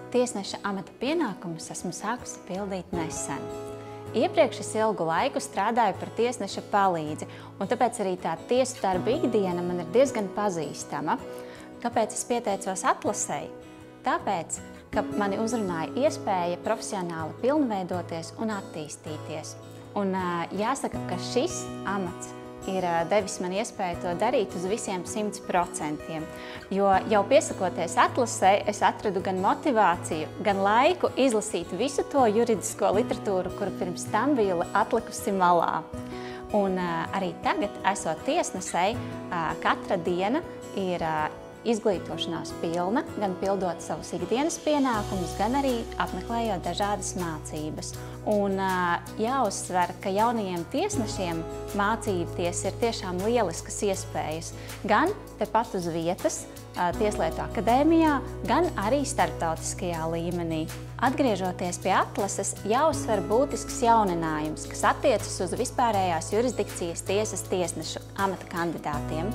Tiesneša amata pienākumus esmu sākusi pildīt nesen. Iepriekš es ilgu laiku strādāju par tiesneša palīdzi, un tāpēc arī tā tiesu darba ikdiena man ir diezgan pazīstama. Kāpēc es pieteicos atlasei? Tāpēc, ka mani uzrunāja iespēja profesionāli pilnveidoties un attīstīties. Un jāsaka, ka šis amats ir devis man iespēju to darīt uz visiem 100%, jo jau piesakoties atlasei, es atradu gan motivāciju, gan laiku izlasīt visu to juridisko literatūru, kuru pirms tam biju atlikusi malā. Un arī tagad, esot tiesnesei, katra diena ir izglītošanās pilna, gan pildot savus ikdienas pienākumus, gan arī apmeklējot dažādas mācības. Un jāuzsver, ka jaunajiem tiesnešiem mācīties ir tiešām lieliskas iespējas. Gan tepat uz vietas, Tieslietu akadēmijā, gan arī starptautiskajā līmenī. Atgriežoties pie atlases, jāuzsver būtisks jauninājums, kas attiecas uz vispārējās jurisdikcijas tiesas tiesnešu amata kandidātiem.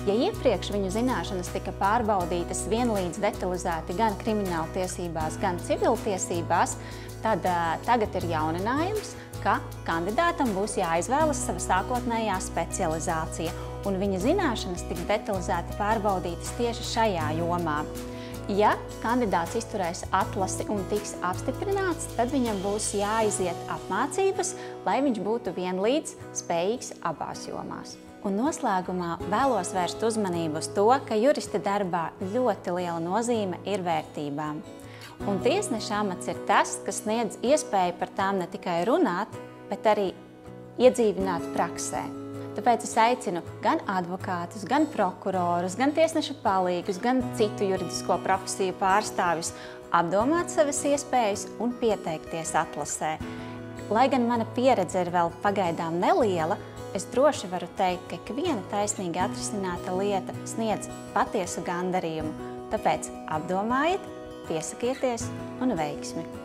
Ja iepriekš viņu zināšanas tika pārbaudītas vienlīdz detalizēti gan krimināltiesībās, gan civiltiesībās, tad tagad ir jauninājums, ka kandidātam būs jāizvēlas sava sākotnējā specializācija, un viņa zināšanas tiks detalizēti pārbaudītas tieši šajā jomā. Ja kandidāts izturēs atlasi un tiks apstiprināts, tad viņam būs jāiziet apmācības, lai viņš būtu vienlīdz spējīgs abās jomās. Un noslēgumā vēlos vērst uzmanību uz to, ka jurista darbā ļoti liela nozīme ir vērtībām. Un tiesneša amats ir tas, kas sniedz iespēju par tām ne tikai runāt, bet arī iedzīvināt praksē. Tāpēc es aicinu gan advokātus, gan prokurorus, gan tiesneša palīgus, gan citu juridisko profesiju pārstāvjus apdomāt savas iespējas un pieteikties atlasē. Lai gan mana pieredze ir vēl pagaidām neliela, es droši varu teikt, ka ikviena taisnīgi atrisināta lieta sniedz patiesu gandarījumu. Tāpēc apdomājiet, piesakieties un veiksmi!